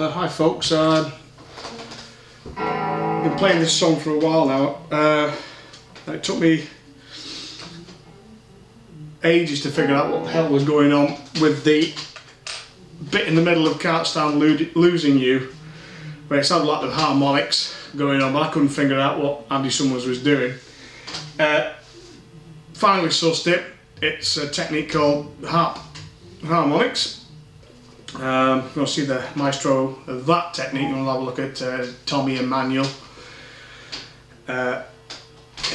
Hi folks, I've been playing this song for a while now. It took me ages to figure out what the hell was going on with the bit in the middle of Can't Stand Losing You, where it sounded like the harmonics going on, but I couldn't figure out what Andy Summers was doing. Finally sussed it. It's a technique called Harp Harmonics. You're going to see the maestro of that technique. We'll have a look at Tommy Emmanuel.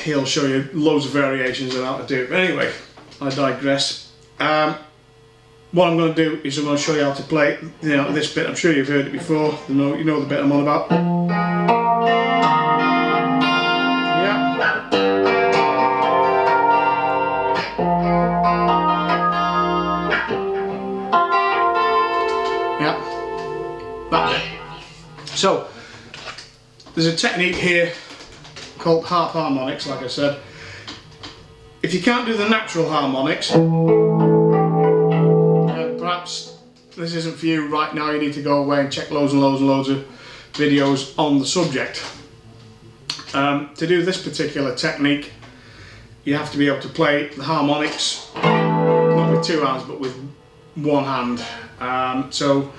He'll show you loads of variations of how to do it. But anyway, I digress. What I'm going to do is I'm going to show you how to play this bit. I'm sure you've heard it before. You know the bit I'm on about. So, there's a technique here called Harp Harmonics, like I said. If you can't do the natural harmonics, perhaps this isn't for you right now. You need to go away and check loads and loads and loads of videos on the subject. To do this particular technique, you have to be able to play the harmonics, not with two hands, but with one hand. So,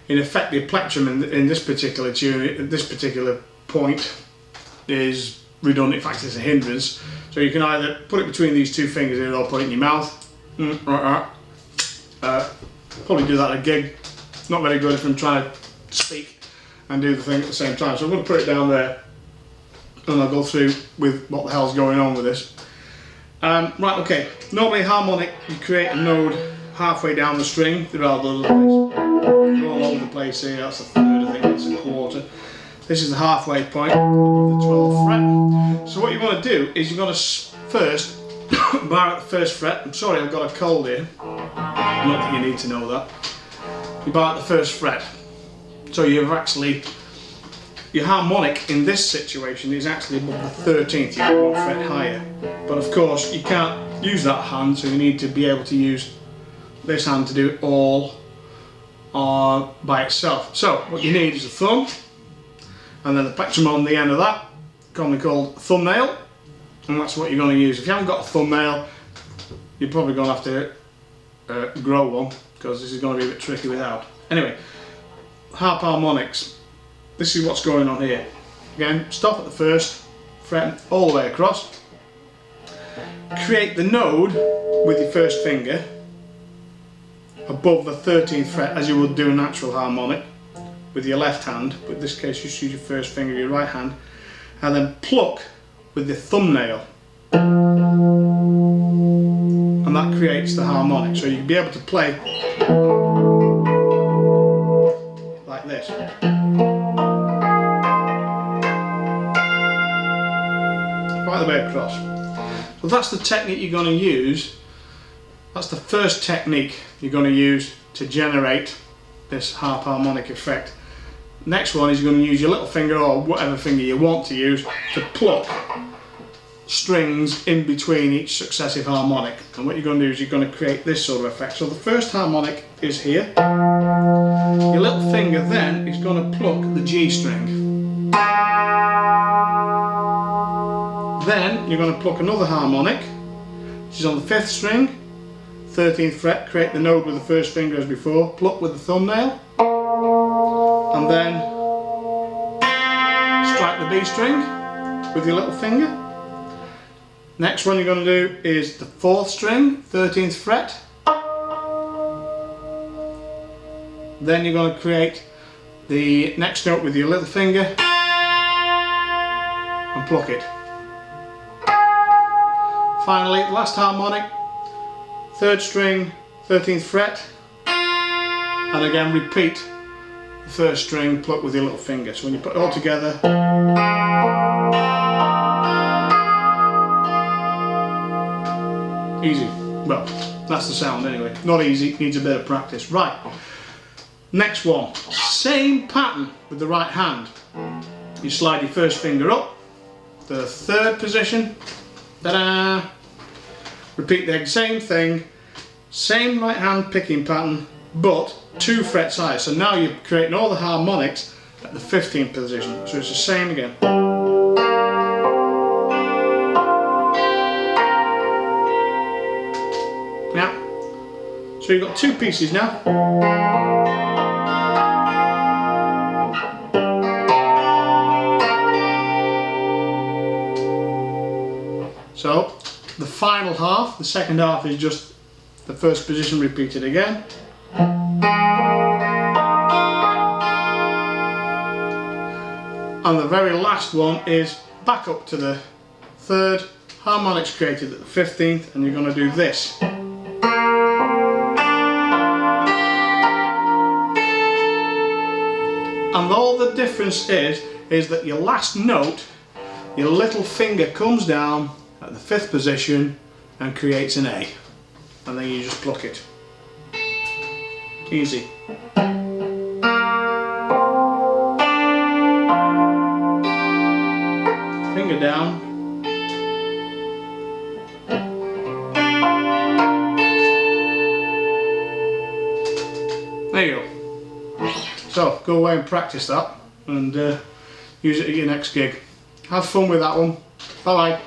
in effect, the plectrum in this particular tune, at this particular point, is redundant. In fact, it's a hindrance. So you can either put it between these two fingers here or put it in your mouth. Probably do that at a gig. Not very good if I'm trying to speak and do the thing at the same time. So I'm going to put it down there and I'll go through with what the hell's going on with this. Right, okay. Normally harmonic, you create a node halfway down the string. They're all over the place. They're all over the place here. That's a third, I think that's a quarter. This is the halfway point of the 12th fret. So what you want to do is you've got to first bar at the first fret. I'm sorry, I've got a cold here. Not that you need to know that. You bar at the first fret. So you've actually, your harmonic in this situation is actually above the 13th. You're one fret higher. But of course you can't use that hand, so you need to be able to use this hand to do it all by itself. So what you need is a thumb, and then the plectrum on the end of that, commonly called a thumbnail, and that's what you're going to use. If you haven't got a thumbnail, you're probably going to have to grow one, because this is going to be a bit tricky without. Anyway, harp harmonics. This is what's going on here. Again, stop at the first fret all the way across. Create the node with your first finger above the 13th fret, as you would do a natural harmonic with your left hand, but in this case just use your first finger, your right hand, and then pluck with the thumbnail, and that creates the harmonic. So you'll be able to play like this. Right the way across. So that's the technique you're going to use. That's the first technique you're going to use to generate this harp harmonic effect. Next one is you're going to use your little finger, or whatever finger you want to use, to pluck strings in between each successive harmonic. And what you're going to do is you're going to create this sort of effect. So the first harmonic is here. Your little finger then is going to pluck the G string. Then you're going to pluck another harmonic, which is on the 5th string, 13th fret, create the node with the first finger as before, pluck with the thumbnail, and then strike the B string with your little finger. Next one you're going to do is the 4th string, 13th fret. Then you're going to create the next note with your little finger and pluck it. Finally, last harmonic, 3rd string, 13th fret, and again repeat the 1st string, pluck with your little finger. So when you put it all together, easy. Well, that's the sound anyway. Not easy, needs a bit of practice. Right, next one, same pattern with the right hand. You slide your first finger up, the 3rd position, ta-da! Repeat the same thing, same right hand picking pattern, but 2 frets higher. So now you're creating all the harmonics at the 15th position. So it's the same again. Yeah. So you've got 2 pieces now. So the final half, the second half, is just the first position repeated again. And the very last one is back up to the 3rd, harmonics created at the 15th, and you're going to do this. And all the difference is that your last note, your little finger comes down at the 5th position and creates an A. And then you just pluck it. Easy. Finger down. There you go. So go away and practice that and use it at your next gig. Have fun with that one. Bye bye.